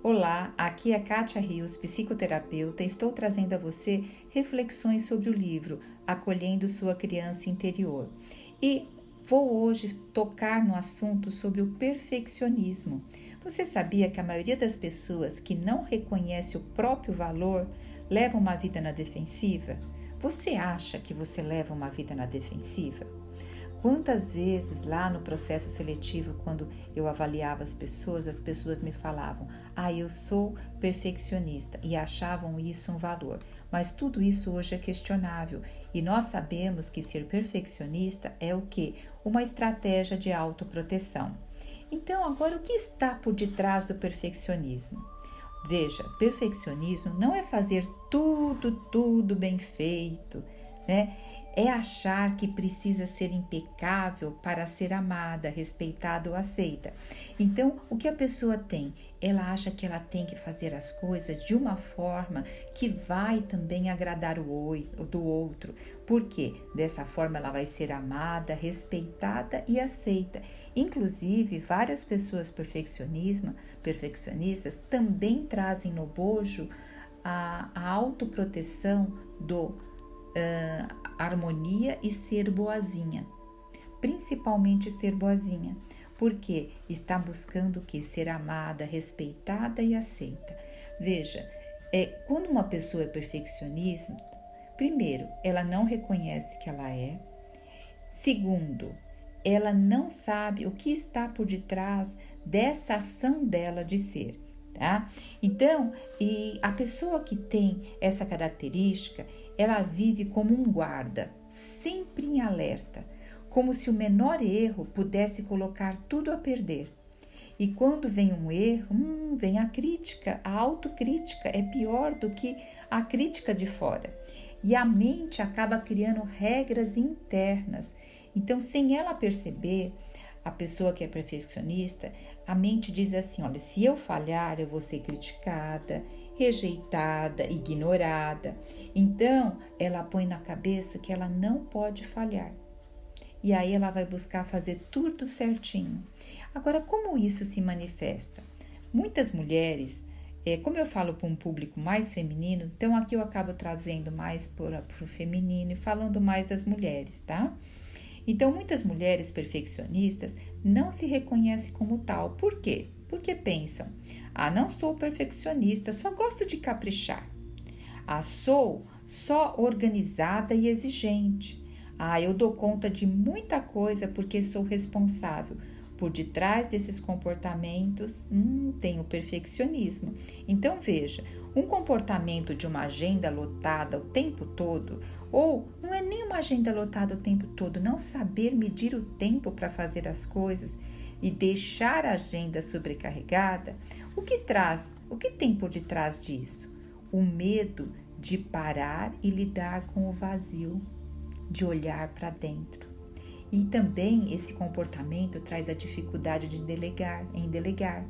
Olá, aqui é Kátia Rios, psicoterapeuta, e estou trazendo a você reflexões sobre o livro Acolhendo Sua Criança Interior. E vou hoje tocar no assunto sobre o perfeccionismo. Você sabia que a maioria das pessoas que não reconhece o próprio valor leva uma vida na defensiva? Você acha que você leva uma vida na defensiva? Quantas vezes lá no processo seletivo, quando eu avaliava as pessoas me falavam: eu sou perfeccionista, e achavam isso um valor. Mas tudo isso hoje é questionável e nós sabemos que ser perfeccionista é o quê? Uma estratégia de autoproteção. Então, agora, o que está por detrás do perfeccionismo? Veja, perfeccionismo não é fazer tudo bem feito, né? É achar que precisa ser impecável para ser amada, respeitada ou aceita. Então, o que a pessoa tem? Ela acha que ela tem que fazer as coisas de uma forma que vai também agradar o do outro. Por quê? Dessa forma ela vai ser amada, respeitada e aceita. Inclusive, várias pessoas perfeccionistas também trazem no bojo a autoproteção do harmonia e ser boazinha, principalmente ser boazinha, porque está buscando o que? Ser amada, respeitada e aceita. Veja, quando uma pessoa é perfeccionista, primeiro, ela não reconhece que ela é. Segundo, ela não sabe o que está por detrás dessa ação dela de ser, tá? Então, e a pessoa que tem essa característica, ela vive como um guarda, sempre em alerta, como se o menor erro pudesse colocar tudo a perder. E quando vem um erro, vem a crítica, a autocrítica é pior do que a crítica de fora. E a mente acaba criando regras internas. Então, sem ela perceber, a pessoa que é perfeccionista, a mente diz assim: olha, se eu falhar, eu vou ser criticada, rejeitada, ignorada. Então, ela põe na cabeça que ela não pode falhar. E aí ela vai buscar fazer tudo certinho. Agora, como isso se manifesta? Muitas mulheres, como eu falo para um público mais feminino, então aqui eu acabo trazendo mais para o feminino e falando mais das mulheres, tá? Então, muitas mulheres perfeccionistas não se reconhecem como tal. Por quê? Porque pensam: não sou perfeccionista, só gosto de caprichar. Sou só organizada e exigente. Eu dou conta de muita coisa porque sou responsável. Por detrás desses comportamentos, tem o perfeccionismo. Então, veja, um comportamento de uma agenda lotada o tempo todo, ou não é nem uma agenda lotada o tempo todo, não saber medir o tempo para fazer as coisas e deixar a agenda sobrecarregada, o que tem por detrás disso? O medo de parar e lidar com o vazio, de olhar para dentro. E também esse comportamento traz a dificuldade em delegar.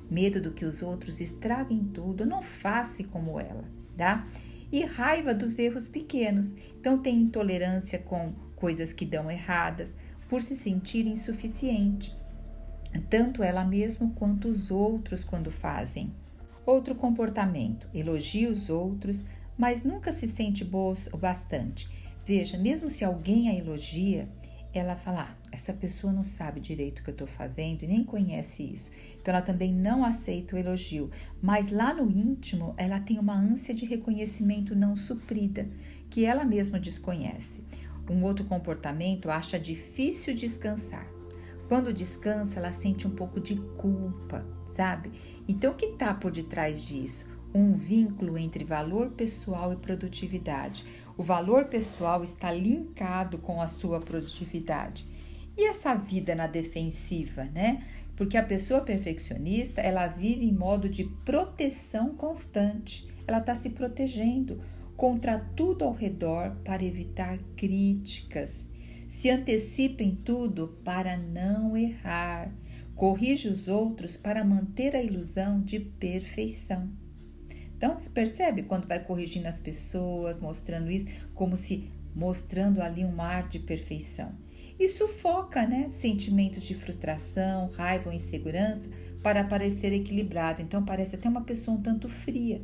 Medo do que os outros estraguem tudo, não faça como ela, tá? E raiva dos erros pequenos. Então tem intolerância com coisas que dão erradas, por se sentir insuficiente, tanto ela mesma quanto os outros quando fazem. Outro comportamento: elogia os outros, mas nunca se sente boa o bastante. Veja, mesmo se alguém a elogia, ela fala: essa pessoa não sabe direito o que eu estou fazendo e nem conhece isso. Então, ela também não aceita o elogio. Mas lá no íntimo, ela tem uma ânsia de reconhecimento não suprida, que ela mesma desconhece. Um outro comportamento: acha difícil descansar. Quando descansa, ela sente um pouco de culpa, sabe? Então, o que está por detrás disso? Um vínculo entre valor pessoal e produtividade. O valor pessoal está linkado com a sua produtividade. E essa vida na defensiva, né? Porque a pessoa perfeccionista, ela vive em modo de proteção constante. Ela está se protegendo contra tudo ao redor para evitar críticas. Se antecipa em tudo para não errar. Corrige os outros para manter a ilusão de perfeição. Então, você percebe quando vai corrigindo as pessoas, mostrando isso, como se mostrando ali um ar de perfeição. E sufoca, né? Sentimentos de frustração, raiva ou insegurança, para parecer equilibrada. Então parece até uma pessoa um tanto fria,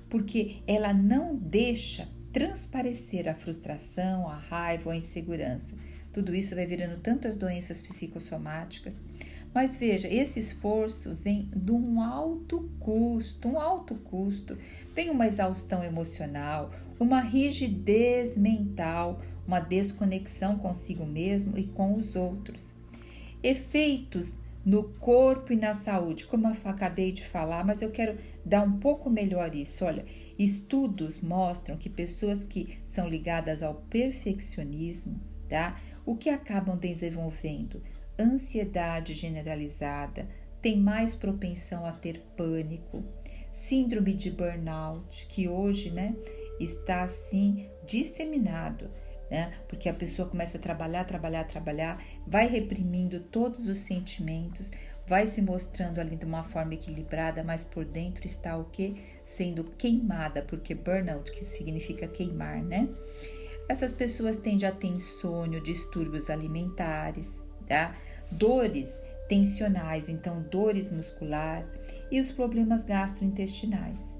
porque ela não deixa transparecer a frustração, a raiva ou a insegurança. Tudo isso vai virando tantas doenças psicossomáticas. Mas veja, esse esforço vem de um alto custo, vem uma exaustão emocional, uma rigidez mental, uma desconexão consigo mesmo e com os outros. Efeitos no corpo e na saúde, como eu acabei de falar, mas eu quero dar um pouco melhor isso. Olha, estudos mostram que pessoas que são ligadas ao perfeccionismo, tá? O que acabam desenvolvendo? Ansiedade generalizada, tem mais propensão a ter pânico, síndrome de burnout, que hoje, né, está assim disseminado, né, porque a pessoa começa a trabalhar, vai reprimindo todos os sentimentos, vai se mostrando ali de uma forma equilibrada, mas por dentro está o quê? Sendo queimada, porque burnout, que significa queimar, né? Essas pessoas tendem a ter insônia, distúrbios alimentares, tá? Dores tensionais, então dores muscular e os problemas gastrointestinais.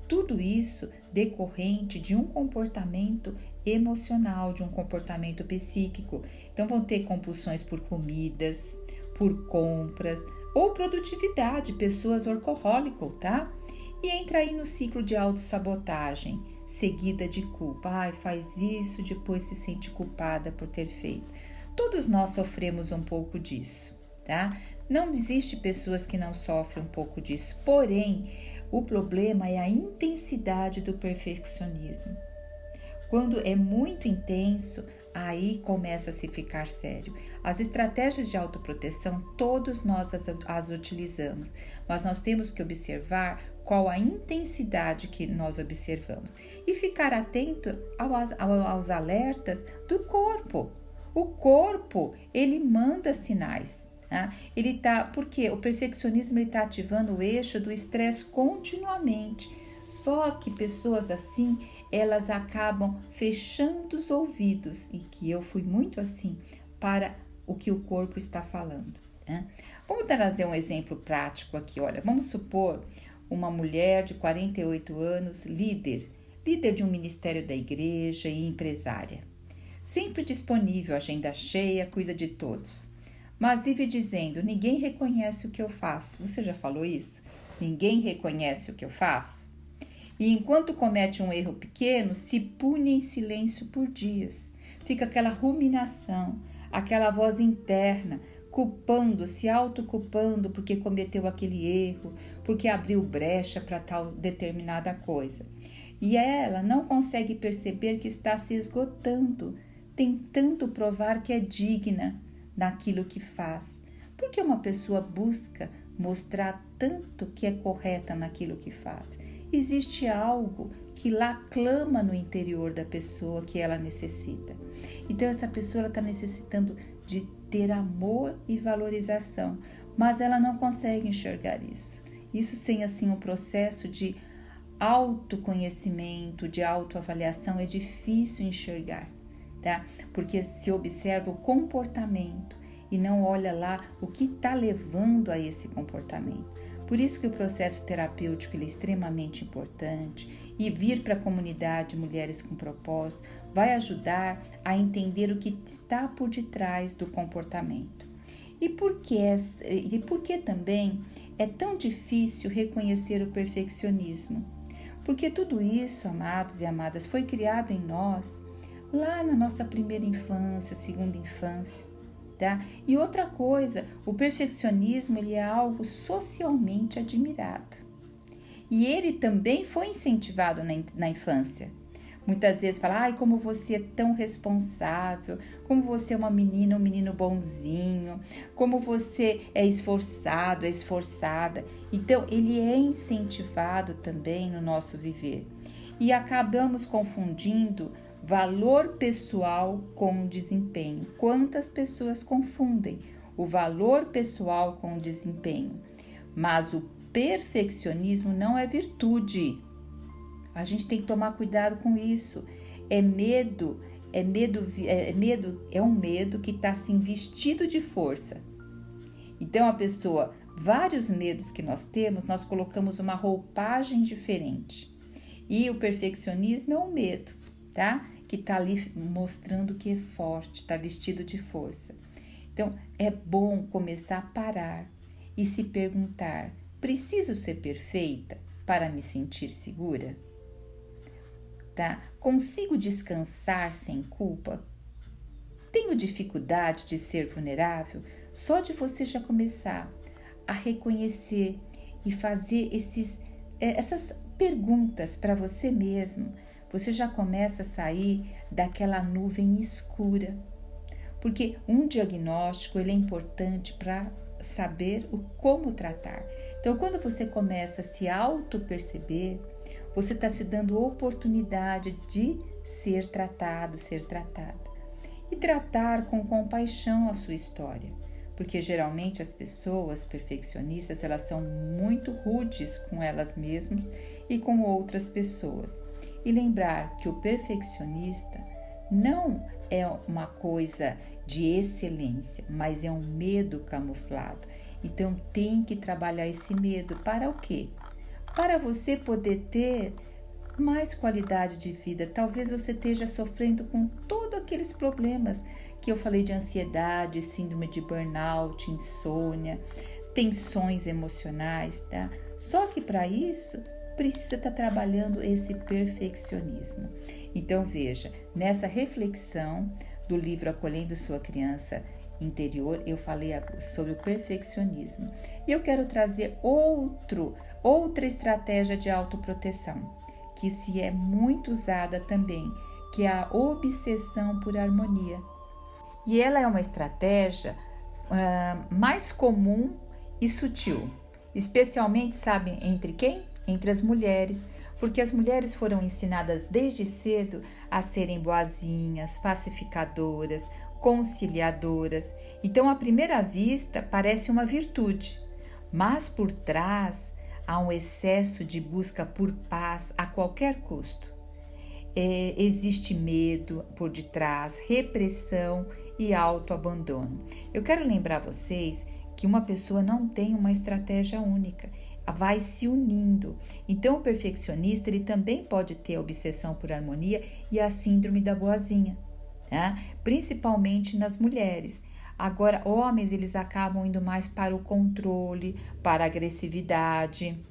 Tudo isso decorrente de um comportamento emocional, de um comportamento psíquico. Então vão ter compulsões por comidas, por compras ou produtividade, pessoas workaholic, tá? E entra aí no ciclo de autossabotagem, seguida de culpa. Ai, faz isso, depois se sente culpada por ter feito. Todos nós sofremos um pouco disso, tá? Não existe pessoas que não sofrem um pouco disso, porém, o problema é a intensidade do perfeccionismo. Quando é muito intenso, aí começa a se ficar sério. As estratégias de autoproteção, todos nós as utilizamos, mas nós temos que observar qual a intensidade que nós observamos e ficar atento aos alertas do corpo. O corpo, ele manda sinais. Tá? Porque o perfeccionismo está ativando o eixo do estresse continuamente. Só que pessoas assim, elas acabam fechando os ouvidos, e que eu fui muito assim, para o que o corpo está falando. Né? Vamos trazer um exemplo prático aqui. Olha, vamos supor uma mulher de 48 anos, líder de um ministério da igreja e empresária. Sempre disponível, agenda cheia, cuida de todos. Mas vive dizendo, ninguém reconhece o que eu faço. Você já falou isso? Ninguém reconhece o que eu faço? E enquanto comete um erro pequeno, se pune em silêncio por dias. Fica aquela ruminação, aquela voz interna, culpando, se autoculpando porque cometeu aquele erro, porque abriu brecha para tal determinada coisa. E ela não consegue perceber que está se esgotando, tentando provar que é digna naquilo que faz. Porque uma pessoa busca mostrar tanto que é correta naquilo que faz? Existe algo que lá clama no interior da pessoa que ela necessita. Então essa pessoa está necessitando de ter amor e valorização, mas ela não consegue enxergar isso. Isso sem assim um processo de autoconhecimento, de autoavaliação é difícil enxergar, tá? Porque se observa o comportamento e não olha lá o que está levando a esse comportamento. Por isso que o processo terapêutico ele é extremamente importante e vir para a comunidade Mulheres com Propósito vai ajudar a entender o que está por detrás do comportamento. E por que também é tão difícil reconhecer o perfeccionismo? Porque tudo isso, amados e amadas, foi criado em nós lá na nossa primeira infância, segunda infância. Tá? E outra coisa, o perfeccionismo ele é algo socialmente admirado. E ele também foi incentivado na infância. Muitas vezes fala, ai, como você é tão responsável, como você é uma menina, um menino bonzinho, como você é esforçado, é esforçada. Então, ele é incentivado também no nosso viver. E acabamos confundindo valor pessoal com desempenho. Quantas pessoas confundem o valor pessoal com o desempenho? Mas o perfeccionismo não é virtude. A gente tem que tomar cuidado com isso. É um medo que está assim vestido de força. Então a pessoa vários medos que nós temos, nós colocamos uma roupagem diferente. E o perfeccionismo é um medo, tá? Que está ali mostrando que é forte, está vestido de força. Então, é bom começar a parar e se perguntar: preciso ser perfeita para me sentir segura? Tá? Consigo descansar sem culpa? Tenho dificuldade de ser vulnerável? Só de você já começar a reconhecer e fazer essas perguntas para você mesmo, você já começa a sair daquela nuvem escura. Porque um diagnóstico ele é importante para saber como tratar. Então, quando você começa a se auto-perceber, você está se dando oportunidade de ser tratado, ser tratada. E tratar com compaixão a sua história. Porque geralmente as pessoas perfeccionistas, elas são muito rudes com elas mesmas e com outras pessoas. E lembrar que o perfeccionista não é uma coisa de excelência, mas é um medo camuflado. Então tem que trabalhar esse medo para o quê? Para você poder ter mais qualidade de vida. Talvez você esteja sofrendo com todos aqueles problemas que eu falei de ansiedade, síndrome de burnout, insônia, tensões emocionais, tá? Só que para isso precisa estar trabalhando esse perfeccionismo. Então veja, nessa reflexão do livro Acolhendo Sua Criança Interior, eu falei sobre o perfeccionismo. E eu quero trazer outra estratégia de autoproteção, que se é muito usada também, que é a obsessão por harmonia. E ela é uma estratégia mais comum e sutil, especialmente, sabem, entre quem? Entre as mulheres, porque as mulheres foram ensinadas desde cedo a serem boazinhas, pacificadoras, conciliadoras. Então, à primeira vista, parece uma virtude, mas por trás há um excesso de busca por paz a qualquer custo. Existe medo por detrás, repressão e autoabandono. Eu quero lembrar vocês que uma pessoa não tem uma estratégia única, vai se unindo. Então, o perfeccionista ele também pode ter a obsessão por harmonia e a síndrome da boazinha, né? Principalmente nas mulheres. Agora, homens eles acabam indo mais para o controle, para a agressividade,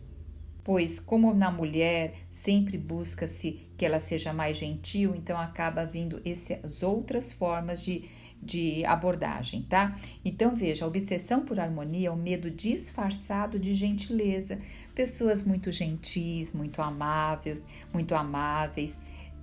pois como na mulher sempre busca-se que ela seja mais gentil, então acaba vindo essas outras formas de abordagem, tá? Então veja, a obsessão por harmonia é o medo disfarçado de gentileza. Pessoas muito gentis, muito amáveis,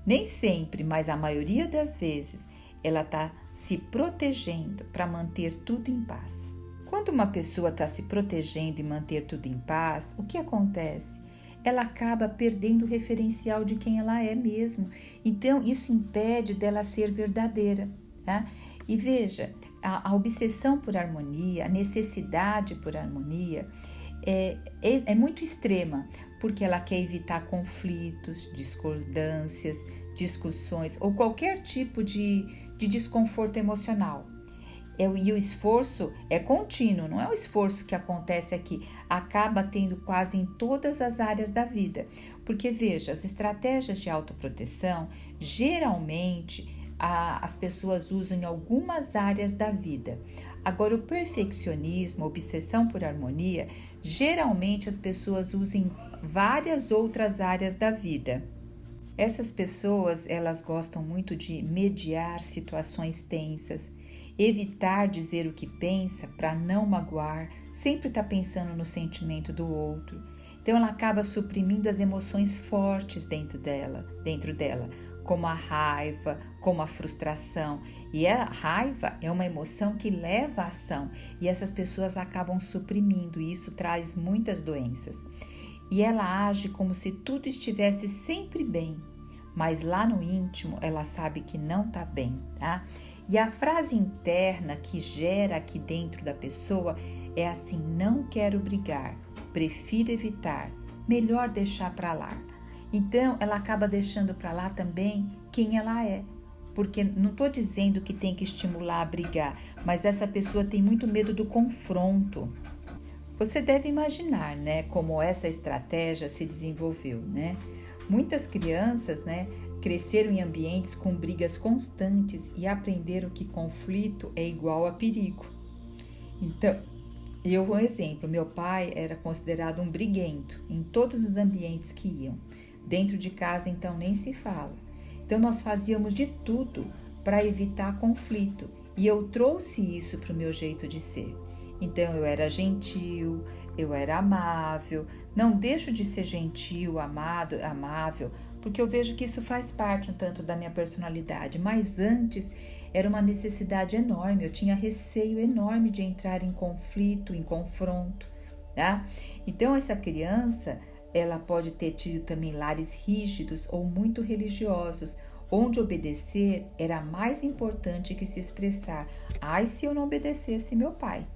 nem sempre, mas a maioria das vezes, ela está se protegendo para manter tudo em paz. Quando uma pessoa está se protegendo e manter tudo em paz, o que acontece? Ela acaba perdendo o referencial de quem ela é mesmo. Então, isso impede dela ser verdadeira, tá? E veja, a obsessão por harmonia, a necessidade por harmonia é muito extrema, porque ela quer evitar conflitos, discordâncias, discussões ou qualquer tipo de desconforto emocional. E o esforço é contínuo, não é um esforço que acontece aqui, acaba tendo quase em todas as áreas da vida. Porque veja, as estratégias de autoproteção, geralmente as pessoas usam em algumas áreas da vida. Agora, o perfeccionismo, a obsessão por harmonia, geralmente as pessoas usam em várias outras áreas da vida. Essas pessoas, elas gostam muito de mediar situações tensas, evitar dizer o que pensa para não magoar, sempre está pensando no sentimento do outro. Então ela acaba suprimindo as emoções fortes dentro dela, como a raiva, como a frustração. E a raiva é uma emoção que leva à ação, e essas pessoas acabam suprimindo, e isso traz muitas doenças. E ela age como se tudo estivesse sempre bem, mas lá no íntimo ela sabe que não está bem, tá? E a frase interna que gera aqui dentro da pessoa é assim: não quero brigar, prefiro evitar, melhor deixar para lá. Então ela acaba deixando para lá também quem ela é, porque não estou dizendo que tem que estimular a brigar, mas essa pessoa tem muito medo do confronto. Você deve imaginar, né, como essa estratégia se desenvolveu, né? Muitas crianças, né, cresceram em ambientes com brigas constantes e aprenderam que conflito é igual a perigo. Então, um exemplo, meu pai era considerado um briguento em todos os ambientes que iam. Dentro de casa, então, nem se fala. Então, nós fazíamos de tudo para evitar conflito e eu trouxe isso para o meu jeito de ser. Então, eu era gentil, eu era amável, não deixo de ser gentil, amável, porque eu vejo que isso faz parte um tanto da minha personalidade, mas antes era uma necessidade enorme, eu tinha receio enorme de entrar em conflito, em confronto, tá? Então, essa criança, ela pode ter tido também lares rígidos ou muito religiosos, onde obedecer era mais importante que se expressar. Ai, se eu não obedecesse meu pai,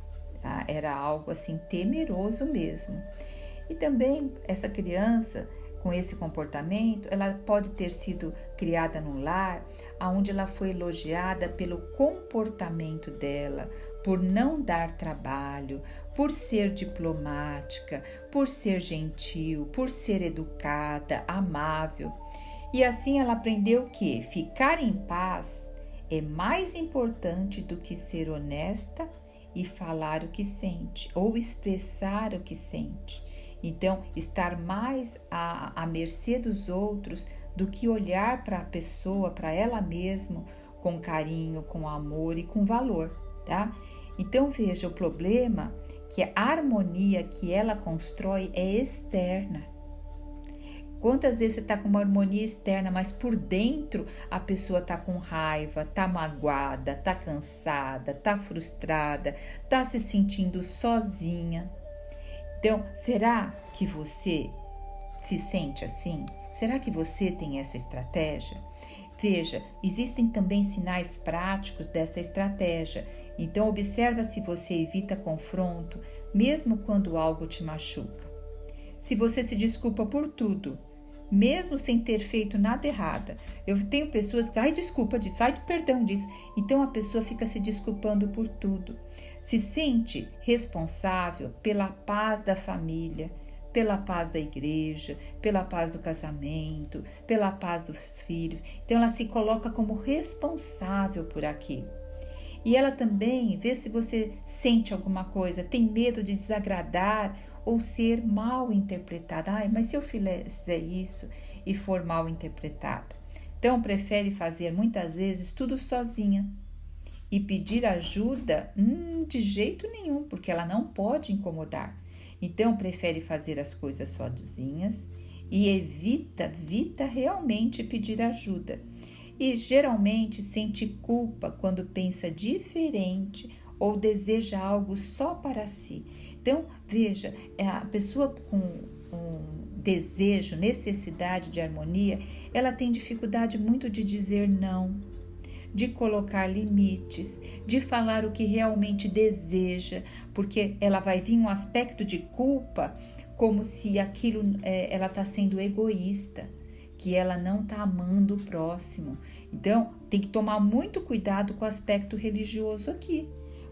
tá? Era algo assim temeroso mesmo. E também essa criança com esse comportamento, ela pode ter sido criada num lar onde ela foi elogiada pelo comportamento dela, por não dar trabalho, por ser diplomática, por ser gentil, por ser educada, amável. E assim ela aprendeu que ficar em paz é mais importante do que ser honesta e falar o que sente ou expressar o que sente. Então, estar mais à mercê dos outros do que olhar para a pessoa, para ela mesma, com carinho, com amor e com valor, tá? Então, veja, o problema que a harmonia que ela constrói é externa. Quantas vezes você está com uma harmonia externa, mas por dentro a pessoa está com raiva, está magoada, está cansada, está frustrada, está se sentindo sozinha. Então, será que você se sente assim? Será que você tem essa estratégia? Veja, existem também sinais práticos dessa estratégia. Então, observa se você evita confronto, mesmo quando algo te machuca. Se você se desculpa por tudo, mesmo sem ter feito nada errado. Eu tenho pessoas que, desculpa disso, perdão disso. Então, a pessoa fica se desculpando por tudo. Se sente responsável pela paz da família, pela paz da igreja, pela paz do casamento, pela paz dos filhos. Então, ela se coloca como responsável por aquilo. E ela também vê se você sente alguma coisa, tem medo de desagradar ou ser mal interpretada. Mas se eu fizer isso e for mal interpretada? Então, prefere fazer muitas vezes tudo sozinha. E pedir ajuda, de jeito nenhum, porque ela não pode incomodar. Então, prefere fazer as coisas sozinhas e evita realmente pedir ajuda. E geralmente sente culpa quando pensa diferente ou deseja algo só para si. Então, veja, a pessoa com um desejo, necessidade de harmonia, ela tem dificuldade muito de dizer não, de colocar limites, de falar o que realmente deseja, porque ela vai vir um aspecto de culpa como se aquilo ela está sendo egoísta, que ela não está amando o próximo. Então, tem que tomar muito cuidado com o aspecto religioso aqui,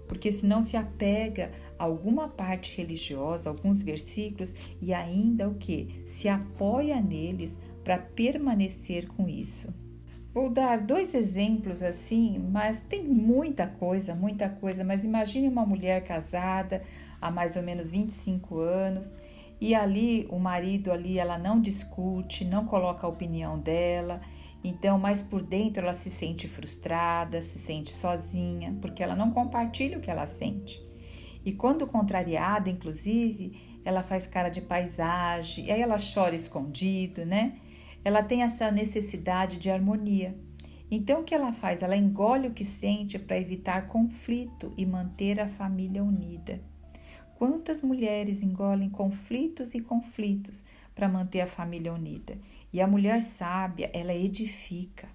porque senão se apega a alguma parte religiosa, alguns versículos, e ainda o que? Se apoia neles para permanecer com isso. Vou dar 2 exemplos assim, mas tem muita coisa, mas imagine uma mulher casada há mais ou menos 25 anos e ali o marido ela não discute, não coloca a opinião dela, então, mas por dentro ela se sente frustrada, se sente sozinha, porque ela não compartilha o que ela sente. E quando contrariada, inclusive, ela faz cara de paisagem, e aí ela chora escondido, né? Ela tem essa necessidade de harmonia. Então, o que ela faz? Ela engole o que sente para evitar conflito e manter a família unida. Quantas mulheres engolem conflitos e conflitos para manter a família unida? E a mulher sábia, ela edifica.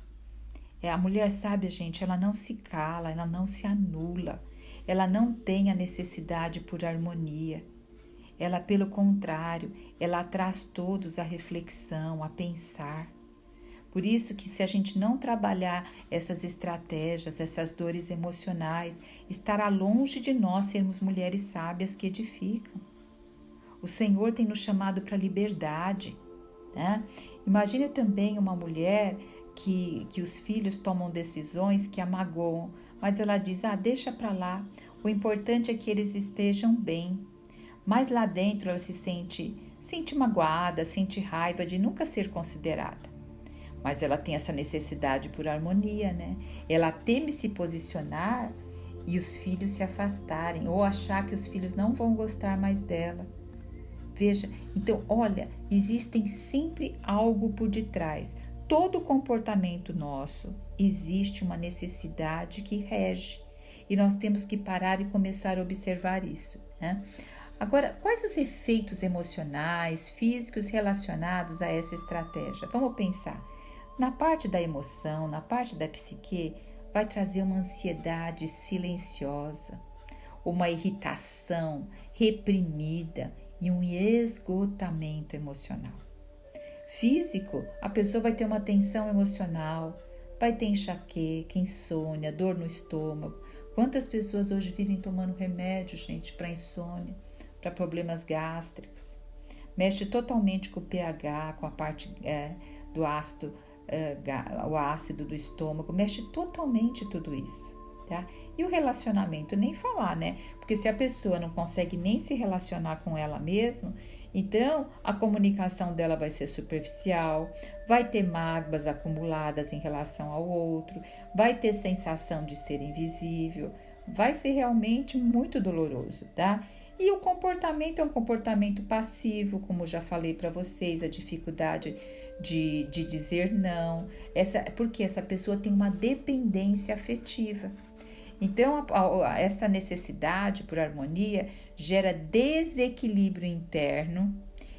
A mulher sábia, gente, ela não se cala, ela não se anula. Ela não tem a necessidade por harmonia. Ela, pelo contrário, ela traz todos à reflexão, a pensar. Por isso que se a gente não trabalhar essas estratégias, essas dores emocionais, estará longe de nós sermos mulheres sábias que edificam. O Senhor tem nos chamado para a liberdade, né? Imagine também uma mulher que os filhos tomam decisões que a magoam, mas ela diz, deixa para lá, o importante é que eles estejam bem. Mas lá dentro ela se sente magoada, sente raiva de nunca ser considerada. Mas ela tem essa necessidade por harmonia, né? Ela teme se posicionar e os filhos se afastarem, ou achar que os filhos não vão gostar mais dela. Veja, então, olha, existem sempre algo por detrás. Todo comportamento nosso existe uma necessidade que rege. E nós temos que parar e começar a observar isso, né? Agora, quais os efeitos emocionais, físicos relacionados a essa estratégia? Vamos pensar. Na parte da emoção, na parte da psique, vai trazer uma ansiedade silenciosa, uma irritação reprimida e um esgotamento emocional. Físico, a pessoa vai ter uma tensão emocional, vai ter enxaqueca, insônia, dor no estômago. Quantas pessoas hoje vivem tomando remédio, gente, para insônia, para problemas gástricos? Mexe totalmente com o pH, com a parte do ácido, o ácido do estômago, mexe totalmente tudo isso, tá? E o relacionamento, nem falar, né? Porque se a pessoa não consegue nem se relacionar com ela mesma, então a comunicação dela vai ser superficial, vai ter mágoas acumuladas em relação ao outro, vai ter sensação de ser invisível, vai ser realmente muito doloroso, tá? E o comportamento é um comportamento passivo, como já falei para vocês, a dificuldade de dizer não, porque essa pessoa tem uma dependência afetiva. Então, essa necessidade por harmonia gera desequilíbrio interno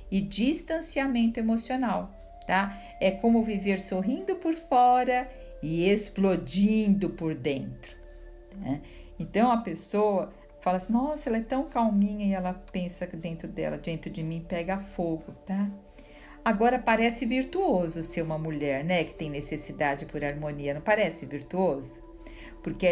e distanciamento emocional, tá? É como viver sorrindo por fora e explodindo por dentro, né? Então, a pessoa fala assim, nossa, ela é tão calminha, e ela pensa que dentro dela, dentro de mim, pega fogo, tá? Agora, parece virtuoso ser uma mulher, né, que tem necessidade por harmonia, não parece virtuoso? Porque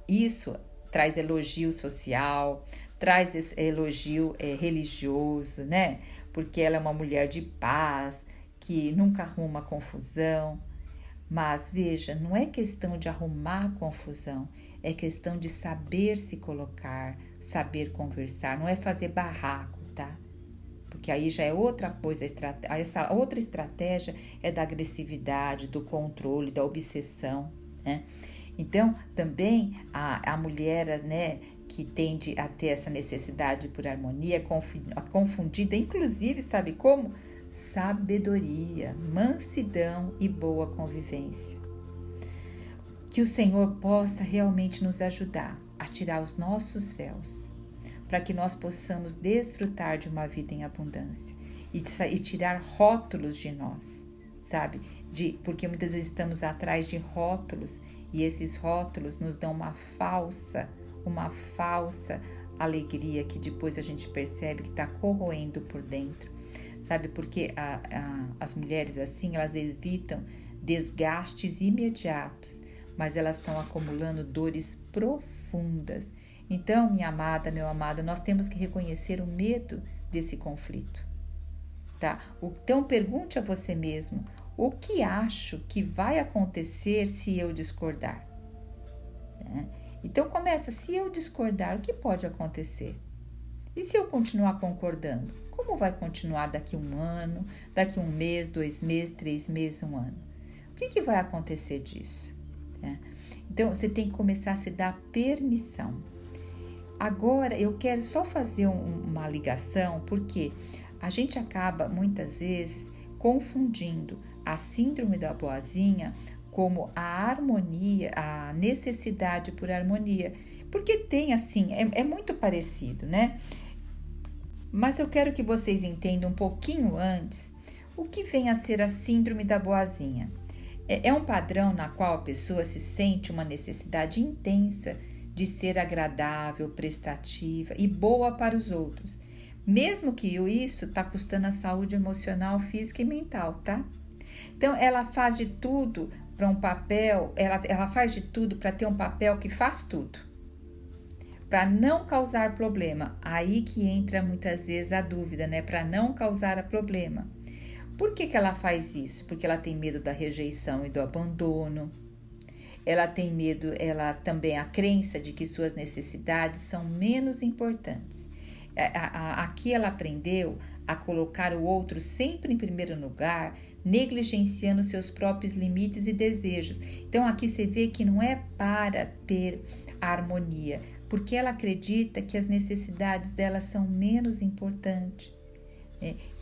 isso traz elogio social, traz elogio religioso, né? Porque ela é uma mulher de paz, que nunca arruma confusão. Mas veja, não é questão de arrumar confusão, é questão de saber se colocar, saber conversar, não é fazer barraco, tá? Porque aí já é outra coisa, essa outra estratégia é da agressividade, do controle, da obsessão, né? Então, também a mulher, né, que tende a ter essa necessidade por harmonia, confundida, inclusive, sabe como? Sabedoria, mansidão e boa convivência. Que o Senhor possa realmente nos ajudar a tirar os nossos véus, para que nós possamos desfrutar de uma vida em abundância e tirar rótulos de nós, sabe? Porque muitas vezes estamos atrás de rótulos e esses rótulos nos dão uma falsa alegria que depois a gente percebe que está corroendo por dentro, sabe? Porque as mulheres assim, elas evitam desgastes imediatos, mas elas estão acumulando dores profundas. Então, minha amada, meu amado, nós temos que reconhecer o medo desse conflito, tá? Então, pergunte a você mesmo, o que acho que vai acontecer se eu discordar? Né? Então, começa, se eu discordar, o que pode acontecer? E se eu continuar concordando? Como vai continuar daqui um ano, daqui um mês, 2 meses, 3 meses, 1 ano? O que vai acontecer disso? Então, você tem que começar a se dar permissão. Agora, eu quero só fazer uma ligação, porque a gente acaba, muitas vezes, confundindo a síndrome da boazinha como a harmonia, a necessidade por harmonia, porque tem assim, é muito parecido, né? Mas eu quero que vocês entendam um pouquinho antes o que vem a ser a síndrome da boazinha. É um padrão na qual a pessoa se sente uma necessidade intensa de ser agradável, prestativa e boa para os outros, mesmo que isso está custando a saúde emocional, física e mental, tá? Então, ela faz de tudo para um papel, ela faz de tudo para ter um papel que faz tudo. para não causar problema. Aí que entra muitas vezes a dúvida, né? Para não causar problema. Por que ela faz isso? Porque ela tem medo da rejeição e do abandono. Ela tem medo, ela também a crença de que suas necessidades são menos importantes. Aqui ela aprendeu a colocar o outro sempre em primeiro lugar, negligenciando seus próprios limites e desejos. Então aqui você vê que não é para ter a harmonia, porque ela acredita que as necessidades dela são menos importantes.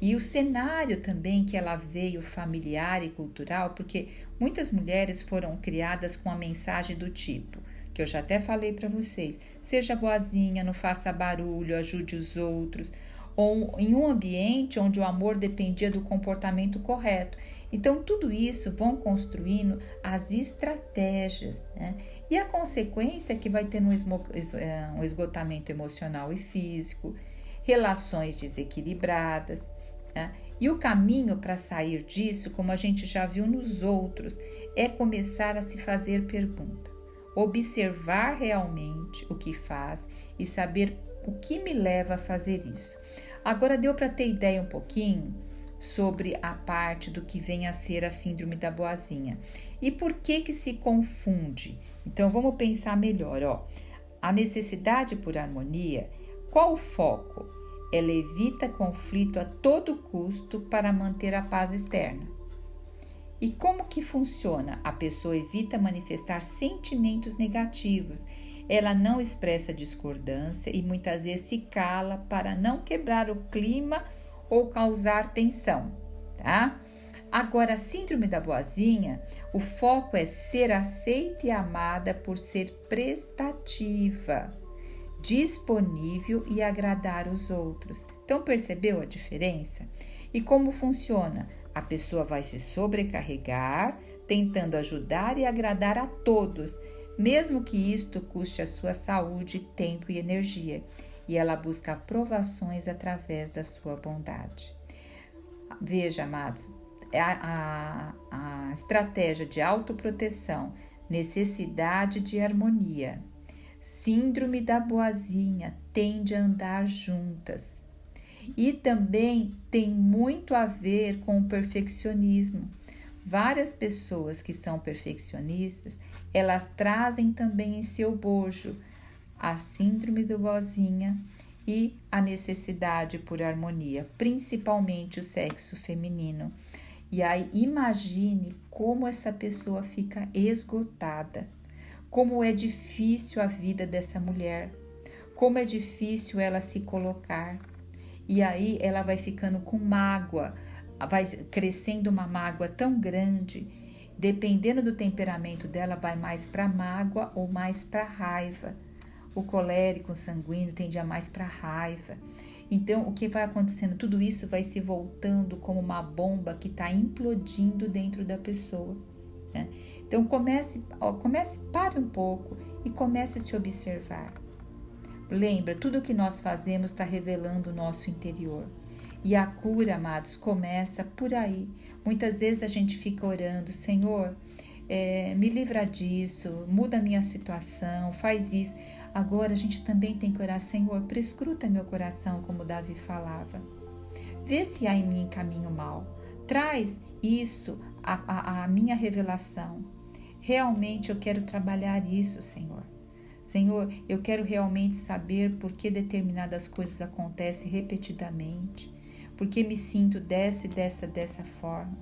E o cenário também que ela veio familiar e cultural, porque muitas mulheres foram criadas com a mensagem do tipo, que eu já até falei para vocês, seja boazinha, não faça barulho, ajude os outros, ou em um ambiente onde o amor dependia do comportamento correto. Então tudo isso vão construindo as estratégias, né? E a consequência é que vai ter um esgotamento emocional e físico, relações desequilibradas, né? E o caminho para sair disso, como a gente já viu nos outros, é começar a se fazer pergunta, observar realmente o que faz e saber o que me leva a fazer isso. Agora deu para ter ideia um pouquinho sobre a parte do que vem a ser a síndrome da boazinha. E por que se confunde? Então vamos pensar melhor, ó. A necessidade por harmonia, qual o foco? Ela evita conflito a todo custo para manter a paz externa. E como que funciona? A pessoa evita manifestar sentimentos negativos. Ela não expressa discordância e muitas vezes se cala para não quebrar o clima ou causar tensão, tá? Agora, a síndrome da boazinha, o foco é ser aceita e amada por ser prestativa, disponível e agradar os outros. Então, percebeu a diferença? E como funciona? A pessoa vai se sobrecarregar, tentando ajudar e agradar a todos, mesmo que isto custe a sua saúde, tempo e energia. E ela busca aprovações através da sua bondade. Veja, amados, a estratégia de autoproteção, necessidade de harmonia, síndrome da boazinha tende a andar juntas. E também tem muito a ver com o perfeccionismo. Várias pessoas que são perfeccionistas, elas trazem também em seu bojo a síndrome da boazinha e a necessidade por harmonia, principalmente o sexo feminino. E aí imagine como essa pessoa fica esgotada, como é difícil a vida dessa mulher, como é difícil ela se colocar. E aí ela vai ficando com mágoa, vai crescendo uma mágoa tão grande, dependendo do temperamento dela, vai mais para mágoa ou mais para raiva. O colérico, o sanguíneo tende a mais para raiva. Então, o que vai acontecendo? Tudo isso vai se voltando como uma bomba que está implodindo dentro da pessoa, né? Então, pare um pouco e comece a se observar. Lembra, tudo o que nós fazemos está revelando o nosso interior. E a cura, amados, começa por aí. Muitas vezes a gente fica orando, Senhor, me livra disso, muda a minha situação, faz isso. Agora a gente também tem que orar, Senhor, prescruta meu coração, como Davi falava. Vê se há em mim caminho mau. Traz isso à minha revelação. Realmente eu quero trabalhar isso, Senhor. Senhor, eu quero realmente saber por que determinadas coisas acontecem repetidamente, por que me sinto dessa forma.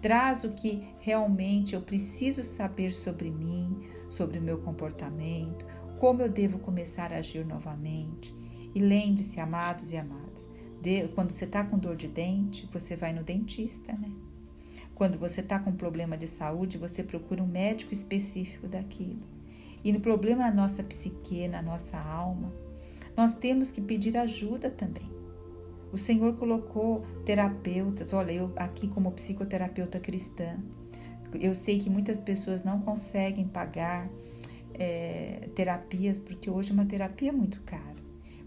Traz o que realmente eu preciso saber sobre mim, sobre o meu comportamento, como eu devo começar a agir novamente. E lembre-se, amados e amadas, quando você está com dor de dente, você vai no dentista, né? Quando você está com problema de saúde, você procura um médico específico daquilo. E no problema na nossa psique, na nossa alma, nós temos que pedir ajuda também. O Senhor colocou terapeutas, olha, eu aqui como psicoterapeuta cristã, eu sei que muitas pessoas não conseguem pagar terapias, porque hoje uma terapia é muito cara.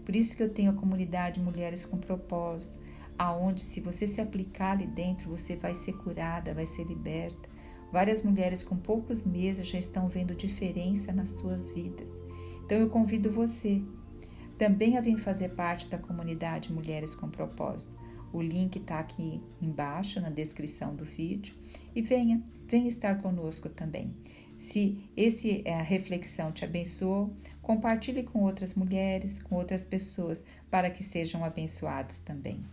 Por isso que eu tenho a comunidade Mulheres com Propósito, aonde se você se aplicar ali dentro, você vai ser curada, vai ser liberta. Várias mulheres com poucos meses já estão vendo diferença nas suas vidas. Então eu convido você também a vir fazer parte da comunidade Mulheres com Propósito. O link está aqui embaixo na descrição do vídeo e venha estar conosco também. Se a reflexão te abençoou, compartilhe com outras mulheres, com outras pessoas, para que sejam abençoados também.